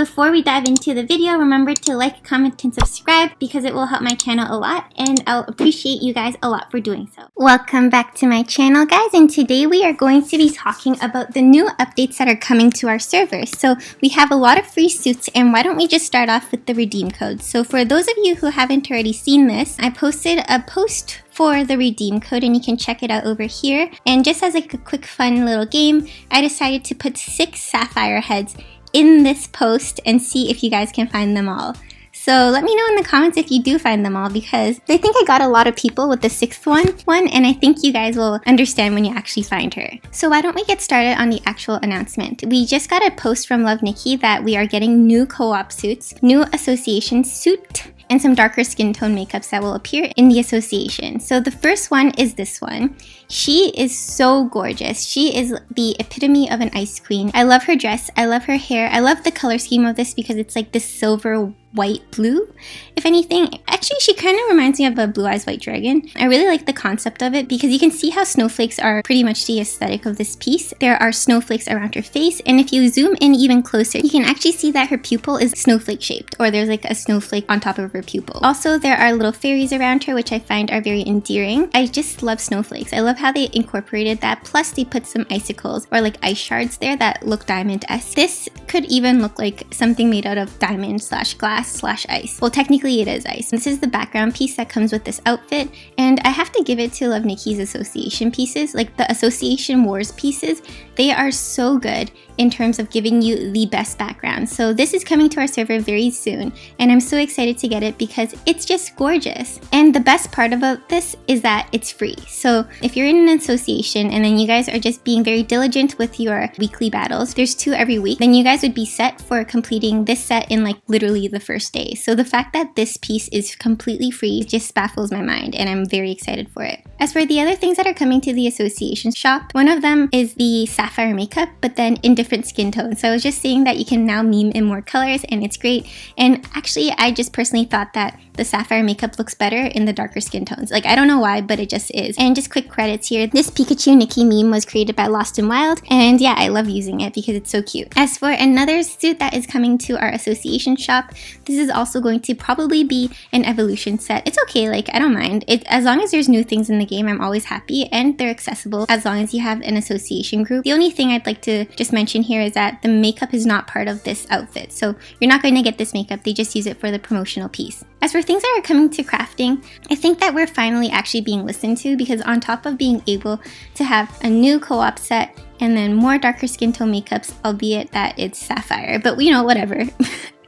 Before we dive into the video, remember to like, comment, and subscribe because it will help my channel a lot, and I'll appreciate you guys a lot for doing so. Welcome back to my channel, guys, and today we are going to be talking about the new updates that are coming to our server. So we have a lot of free suits, and why don't we just start off with the redeem code. So for those of you who haven't already seen this, I posted a post for the redeem code and you can check it out over here. And just as like a quick fun little game, I decided to put 6 sapphire heads in this post and see if you guys can find them all. So let me know in the comments if you do find them all, because I think I got a lot of people with the 6th one, and I think you guys will understand when you actually find her. So why don't we get started on the actual announcement. We just got a post from Love Nikki that we are getting new co-op suits, new association suit, and some darker skin tone makeups that will appear in the association. So the first one is this one. She is so gorgeous. She is the epitome of an ice queen. I love her dress. I love her hair. I love the color scheme of this because it's like this silver white blue, if anything. Actually, she kind of reminds me of a Blue Eyes White Dragon. I really like the concept of it because you can see how snowflakes are pretty much the aesthetic of this piece. There are snowflakes around her face, and if you zoom in even closer, you can actually see that her pupil is snowflake shaped, or there's like a snowflake on top of her pupil. Also, there are little fairies around her, which I find are very endearing. I just love snowflakes. I love how they incorporated that, plus they put some icicles or like ice shards there that look diamond-esque. This could even look like something made out of diamond slash glass slash ice. Well, technically it is ice. This is the background piece that comes with this outfit, and I have to give it to Love Nikki's association pieces, like the Association Wars pieces. They are so good in terms of giving you the best background. So this is coming to our server very soon, and I'm so excited to get it because it's just gorgeous. And the best part about this is that it's free. So if you're in an association and then you guys are just being very diligent with your weekly battles, there's 2 every week, then you guys would be set for completing this set in like literally the first day. So the fact that this piece is completely free just baffles my mind, and I'm very excited for it. As for the other things that are coming to the association shop, one of them is the sapphire makeup, but then in different skin tones. So I was just saying that you can now meme in more colors, and it's great. And actually, I just personally thought that the sapphire makeup looks better in the darker skin tones. Like, I don't know why, but it just is. And just quick credits here. This Pikachu Nikki meme was created by Lost and Wild, and yeah, I love using it because it's so cute. As for another suit that is coming to our association shop, this is also going to probably be an evolution set. It's okay, like, I don't mind. As long as there's new things in the game, I'm always happy, and they're accessible as long as you have an association group. The only thing I'd like to just mention here is that the makeup is not part of this outfit, so you're not going to get this makeup. They just use it for the promotional piece. As for things that are coming to crafting, I think that we're finally actually being listened to, because on top of being able to have a new co-op set and then more darker skin tone makeups, albeit that it's sapphire, but you know, whatever.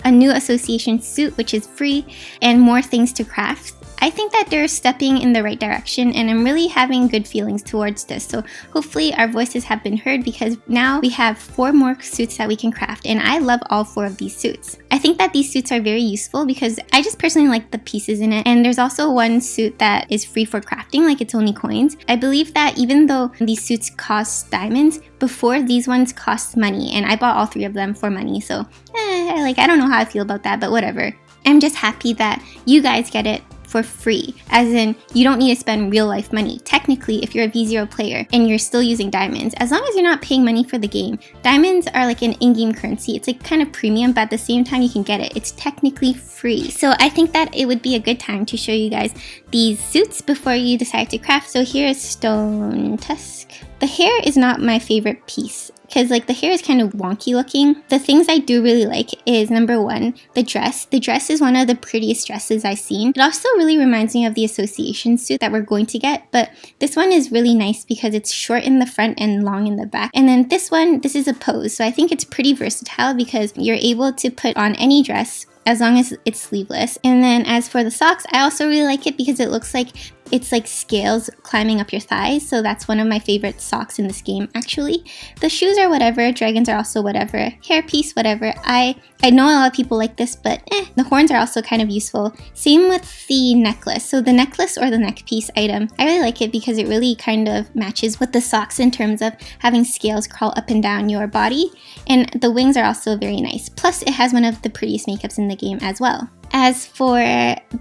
A new association suit, which is free, and more things to craft. I think that they're stepping in the right direction, and I'm really having good feelings towards this. So hopefully our voices have been heard, because now we have 4 more suits that we can craft, and I love all 4 of these suits. I think that these suits are very useful because I just personally like the pieces in it, and there's also one suit that is free for crafting, like it's only coins. I believe that even though these suits cost diamonds, before these ones cost money, and I bought all 3 of them for money, so I don't know how I feel about that, but whatever. I'm just happy that you guys get it for free, as in you don't need to spend real life money. Technically, if you're a V0 player and you're still using diamonds, as long as you're not paying money for the game, diamonds are like an in-game currency. It's like kind of premium, but at the same time you can get it. It's technically free. So I think that it would be a good time to show you guys these suits before you decide to craft. So here is Stone Tusk. The hair is not my favorite piece, because like the hair is kind of wonky looking. The things I do really like is, number 1, the dress. The dress is one of the prettiest dresses I've seen. It also really reminds me of the association suit that we're going to get, but this one is really nice because it's short in the front and long in the back. And then this one, this is a pose, so I think it's pretty versatile because you're able to put on any dress as long as it's sleeveless. And then as for the socks, I also really like it because it looks like it's like scales climbing up your thighs, so that's one of my favorite socks in this game actually. The shoes are whatever, dragons are also whatever, hairpiece whatever. I know a lot of people like this, but the horns are also kind of useful. Same with the necklace. So the necklace or the neck piece item, I really like it because it really kind of matches with the socks in terms of having scales crawl up and down your body, and the wings are also very nice. Plus it has one of the prettiest makeups in the game as well. As for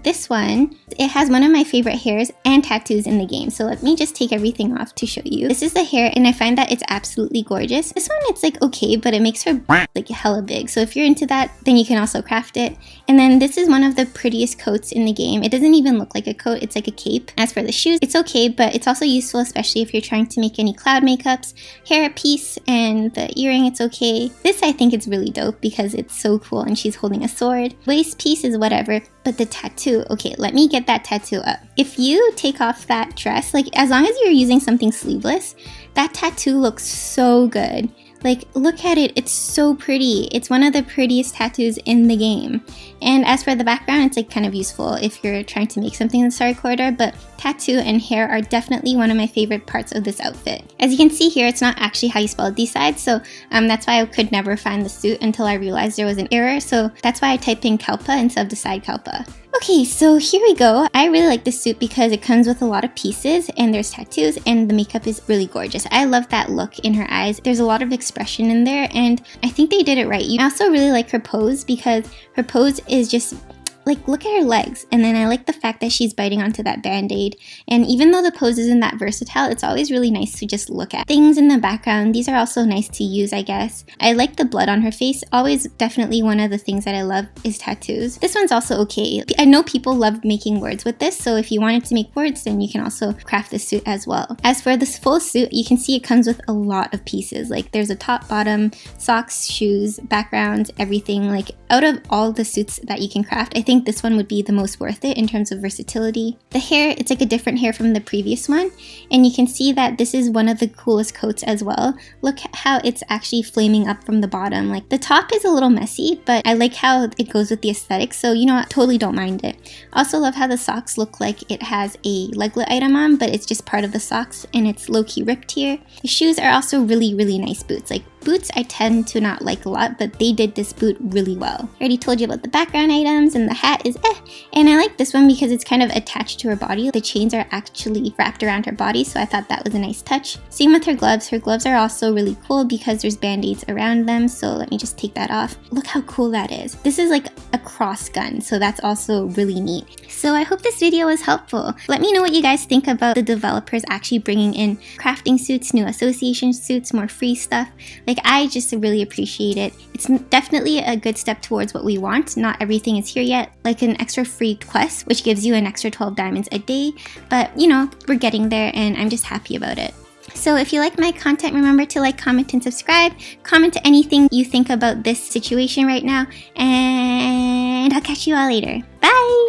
this one, it has one of my favorite hairs and tattoos in the game. So let me just take everything off to show you. This is the hair, and I find that it's absolutely gorgeous. This one, it's like okay, but it makes her like hella big. So if you're into that, then you can also craft it. And then this is one of the prettiest coats in the game. It doesn't even look like a coat, it's like a cape. As for the shoes, it's okay, but it's also useful, especially if you're trying to make any cloud makeups. Hair piece and the earring, it's okay. This I think is really dope because it's so cool and she's holding a sword. Waist piece is whatever, but the tattoo, okay, let me get that tattoo up. If you take off that dress, like as long as you're using something sleeveless, that tattoo looks so good. Like, look at it, it's so pretty. It's one of the prettiest tattoos in the game. And as for the background, it's like kind of useful if you're trying to make something in the Starry Corridor, but tattoo and hair are definitely one of my favorite parts of this outfit. As you can see here, it's not actually how you spell it these sides, so that's why I could never find the suit until I realized there was an error, so that's why I typed in Kalpa instead of the side Kalpa. Okay, so here we go. I really like this suit because it comes with a lot of pieces and there's tattoos and the makeup is really gorgeous. I love that look in her eyes. There's a lot of expression in there and I think they did it right. I also really like her pose because her pose is just like, look at her legs. And then I like the fact that she's biting onto that band-aid. And even though the pose isn't that versatile, it's always really nice to just look at. Things in the background, these are also nice to use, I guess. I like the blood on her face. Always definitely one of the things that I love is tattoos. This one's also okay. I know people love making words with this, so if you wanted to make words, then you can also craft this suit as well. As for this full suit, you can see it comes with a lot of pieces. Like there's a top, bottom, socks, shoes, backgrounds, everything. Like out of all the suits that you can craft, I think this one would be the most worth it in terms of versatility. The hair, it's like a different hair from the previous one, and you can see that this is one of the coolest coats as well. Look how it's actually flaming up from the bottom. Like the top is a little messy, but I like how it goes with the aesthetic, so you know, I totally don't mind it. Also love how the socks look like it has a leglet item on, but it's just part of the socks and it's low-key ripped here. The shoes are also really, really nice boots. Like boots I tend to not like a lot, but they did this boot really well. I already told you about the background items, and the hat is and I like this one because it's kind of attached to her body. The chains are actually wrapped around her body, so I thought that was a nice touch. Same with her gloves. Her gloves are also really cool because there's band-aids around them, so let me just take that off. Look how cool that is. This is like a cross gun, so that's also really neat. So I hope this video was helpful. Let me know what you guys think about the developers actually bringing in crafting suits, new association suits, more free stuff. Like, I just really appreciate it. It's definitely a good step towards what we want. Not everything is here yet, like an extra free quest, which gives you an extra 12 diamonds a day. But, you know, we're getting there and I'm just happy about it. So if you like my content, remember to like, comment, and subscribe. Comment anything you think about this situation right now. And I'll catch you all later. Bye!